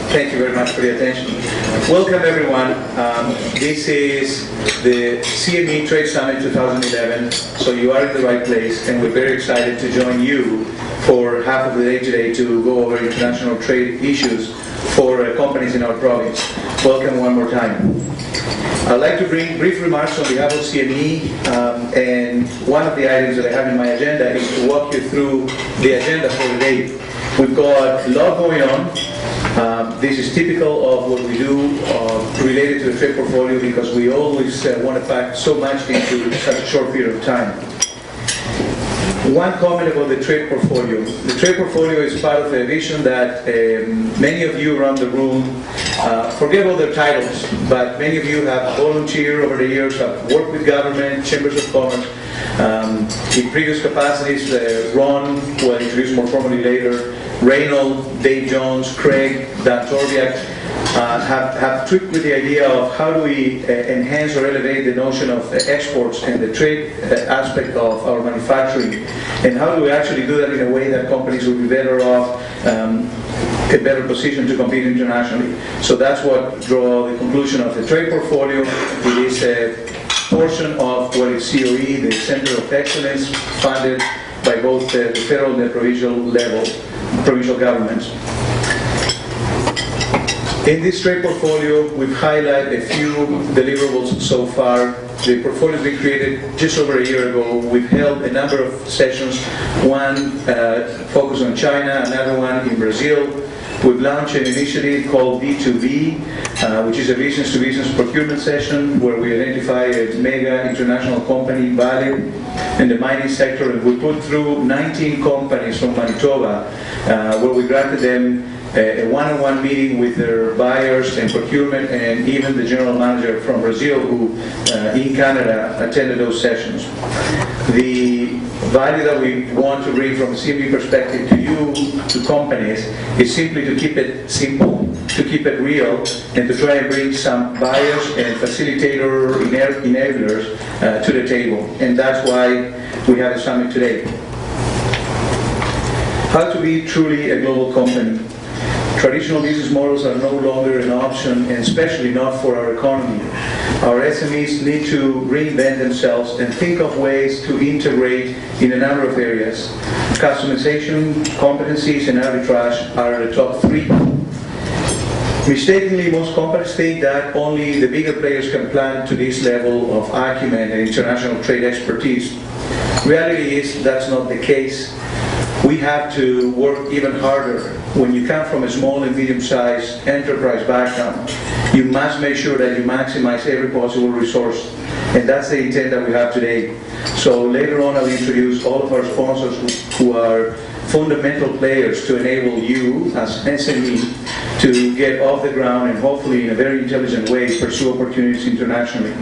Thank you very much for the attention. Welcome everyone. This is the CME Trade Summit 2011, so you are in the right place, and we're very excited to join you for half of the day today to go over international trade issues for companies in our province. Welcome one more time. I'd like to bring brief remarks on behalf of CME, and one of the items that I have in my agenda is to walk you through the agenda for the day. We've got a lot going on. This is typical of what we do related to the trade portfolio, because we always want to pack so much into such a short period of time. One comment about the trade portfolio. The trade portfolio is part of a vision that many of you around the room, forget all their titles, but many of you have volunteered over the years, have worked with government, chambers of commerce, in previous capacities. Ron will introduce more formally later, Reynold, Dave Jones, Craig, Dan Torbiak, have tricked with the idea of how do we enhance or elevate the notion of exports and the trade aspect of our manufacturing, and how do we actually do that in a way that companies will be better off, a better position to compete internationally. So that's what draw the conclusion of the trade portfolio. It is a portion of what is COE, the Center of Excellence, funded by both the federal and the provincial level, provincial governments. In this trade portfolio, we've highlighted a few deliverables so far. The portfolio has been created just over a year ago. We've held a number of sessions, one focused on China, another one in Brazil. We've launched an initiative called B2B, which is a business-to-business procurement session where we identify a mega international company, Vale, in the mining sector, and we put through 19 companies from Manitoba, where we granted them a one-on-one meeting with their buyers and procurement, and even the general manager from Brazil, who in Canada attended those sessions. The value that we want to bring from a CME perspective to you, to companies, is simply to keep it simple, to keep it real, and to try and bring some buyers and facilitator enablers to the table. And that's why we have a summit today. How to be truly a global company. Traditional business models are no longer an option, and especially not for our economy. Our SMEs need to reinvent themselves and think of ways to integrate in a number of areas. Customization, competencies, and arbitrage are the top three. Mistakenly, most companies think that only the bigger players can plan to this level of acumen and international trade expertise. Reality is that's not the case. We have to work even harder. When you come from a small and medium-sized enterprise background, you must make sure that you maximize every possible resource. And that's the intent that we have today. So later on, I'll introduce all of our sponsors who are fundamental players to enable you as SME to get off the ground and hopefully in a very intelligent way pursue opportunities internationally.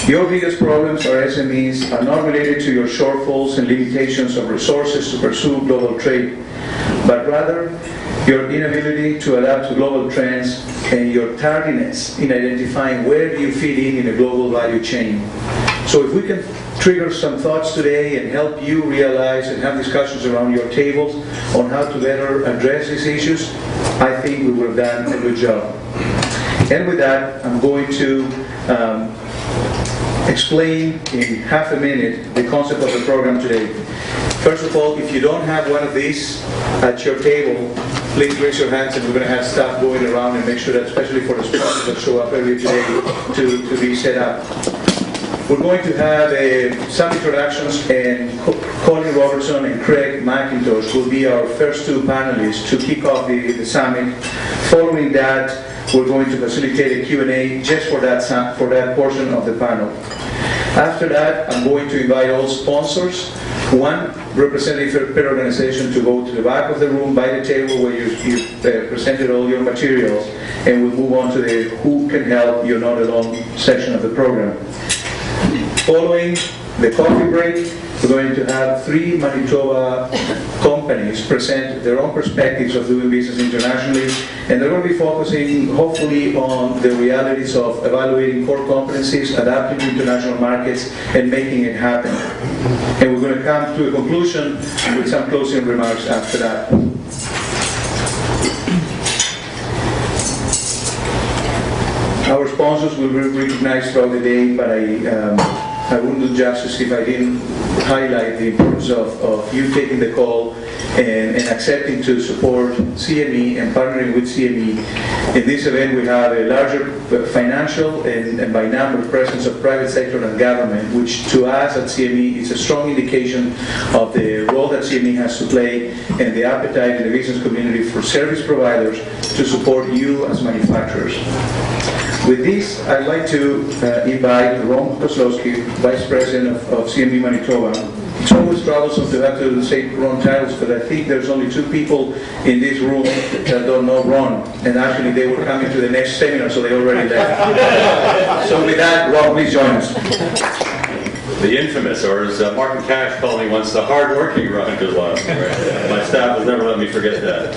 Your biggest problems, our SMEs, are not related to your shortfalls and limitations of resources to pursue global trade, but rather your inability to adapt to global trends and your tardiness in identifying where do you fit in a global value chain. So if we can trigger some thoughts today and help you realize and have discussions around your tables on how to better address these issues, I think we would have done a good job. And with that, I'm going to explain in half a minute the concept of the program today. First of all, if you don't have one of these at your table, please raise your hands, and we're going to have staff going around and make sure that, especially for the sponsors that show up earlier today, to be set up. We're going to have some introductions, and Colin Robertson and Craig McIntosh will be our first two panelists to kick off the summit. Following that, we're going to facilitate a Q&A just for that portion of the panel. After that, I'm going to invite all sponsors, one representative per organization, to go to the back of the room by the table where you've presented all your materials, and we'll move on to the Who Can Help You're Not Alone section of the program. Following the coffee break, we're going to have 3 Manitoba companies present their own perspectives of doing business internationally, and they're going to be focusing, hopefully, on the realities of evaluating core competencies, adapting to international markets, and making it happen. And we're going to come to a conclusion with some closing remarks after that. Our sponsors will be recognized throughout the day, but I wouldn't do justice if I didn't highlight the importance of you taking the call and accepting to support CME and partnering with CME. In this event, we have a larger financial and by number presence of private sector and government, which to us at CME is a strong indication of the role that CME has to play and the appetite in the business community for service providers to support you as manufacturers. With this, I'd like to invite Ron Kozlowski, Vice President of CME Manitoba. It's always troublesome to have to say Ron titles, but I think there's only 2 people in this room that don't know Ron, and actually they were coming to the next seminar, so they already left. So with that, Ron, please join us. The infamous, or as Martin Cash called me once, the hard-working Ron Kozlowski. My staff has never let me forget that.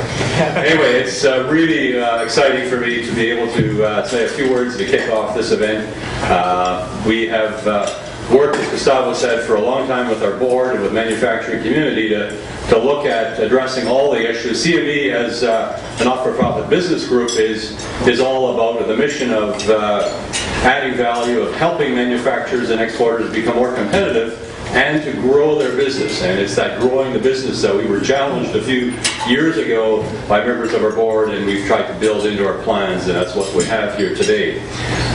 Anyway, it's really exciting for me to be able to say a few words to kick off this event. We have worked, as Gustavo said, for a long time with our board and with the manufacturing community to look at addressing all the issues. CME, as a not-for-profit business group, is all about the mission of adding value, of helping manufacturers and exporters become more competitive and to grow their business. And it's that growing the business that we were challenged a few years ago by members of our board, and we've tried to build into our plans, and that's what we have here today.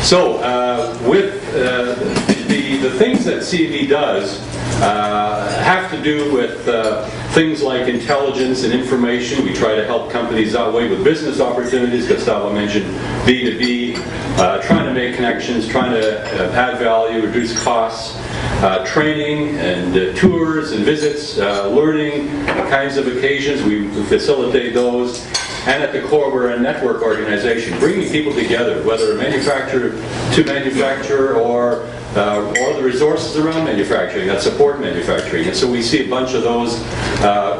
So with the things that CME does have to do with things like intelligence and information. We try to help companies that way with business opportunities. Gustavo mentioned B2B, trying to make connections, trying to add value, reduce costs, training and tours and visits, learning kinds of occasions. We facilitate those. And at the core, we're a network organization, bringing people together, whether a manufacturer to manufacturer or the resources around manufacturing that support manufacturing. And so we see a bunch of those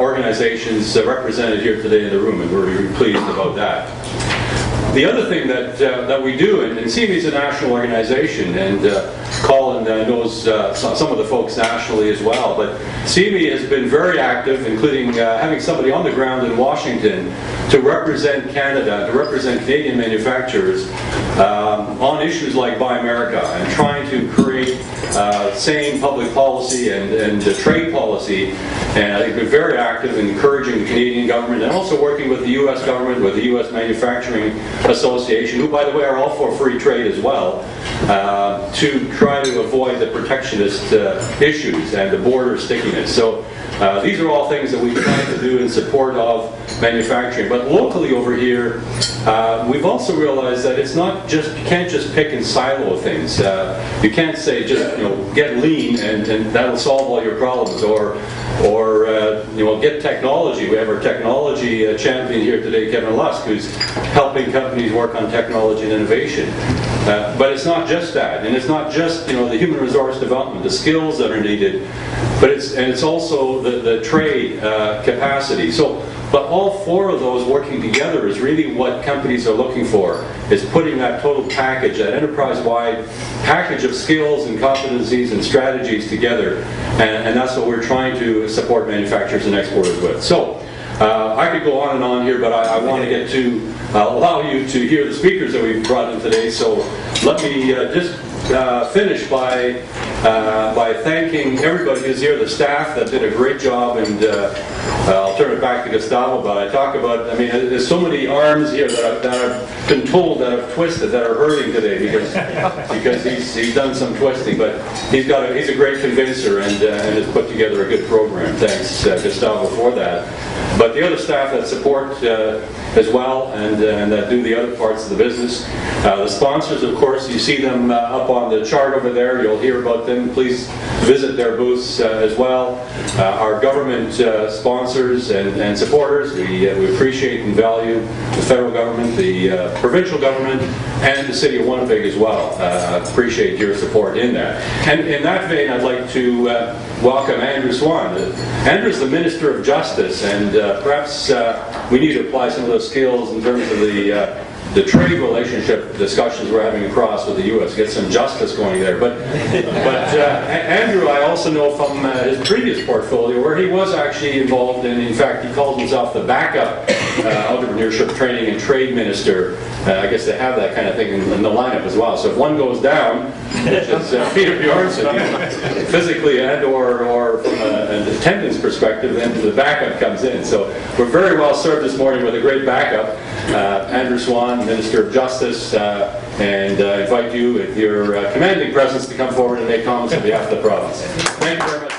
organizations represented here today in the room, and we're really pleased about that. The other thing that we do, and CME is a national organization, and Colin knows some of the folks nationally as well, but CME has been very active, including having somebody on the ground in Washington to represent Canada, to represent Canadian manufacturers on issues like Buy America and trying to create sane public policy and trade policy. And I think we're very active in encouraging the Canadian government and also working with the U.S. government, with the U.S. Manufacturing Association, who, by the way, are all for free trade as well, to try to avoid the protectionist issues and the border stickiness. So these are all things that we try to do in support of manufacturing. But locally over here, we've also realized that it's not just, you can't just pick and silo things. You can't say just, get lean and that'll solve all your problems, or get technology. We have our technology champion here today, Kevin Lusk, who's helping companies work on technology and innovation. But it's not just that, and it's not just the human resource development, the skills that are needed, but it's also the trade capacity. But all 4 of those working together is really what companies are looking for, is putting that total package, that enterprise-wide package of skills and competencies and strategies together, and that's what we're trying to support manufacturers and exporters with. So I could go on and on here, but I want to get to allow you to hear the speakers that we've brought in today. So let me just finish by thanking everybody who's here, the staff that did a great job, and I'll turn it back to Gustavo, but there's so many arms here that I've been told that have twisted, that are hurting today because he's done some twisting, but he's a great convincer and has put together a good program. Thanks, Gustavo, for that. But the other staff that support as well and that do the other parts of the business. The sponsors, of course, you see them up on the chart over there. You'll hear about them. Please visit their booths as well. Our government sponsors and supporters, we appreciate and value the federal government, the provincial government, and the city of Winnipeg as well. Appreciate your support in that. And in that vein, I'd like to welcome Andrew Swan. Andrew's the Minister of Justice, and perhaps we need to apply some of those skills in terms of the the trade relationship discussions we're having across with the U.S., get some justice going there. But Andrew, I also know from his previous portfolio where he was actually involved in fact, he calls himself the backup entrepreneurship training and trade minister. I guess they have that kind of thing in the lineup as well. So if one goes down, which is Peter Bjornsson, physically and or from an attendance perspective, then the backup comes in. So we're very well served this morning with a great backup. Andrew Swan, Minister of Justice, and invite you, with your commanding presence, to come forward and make comments on behalf of the province. Thank you very much.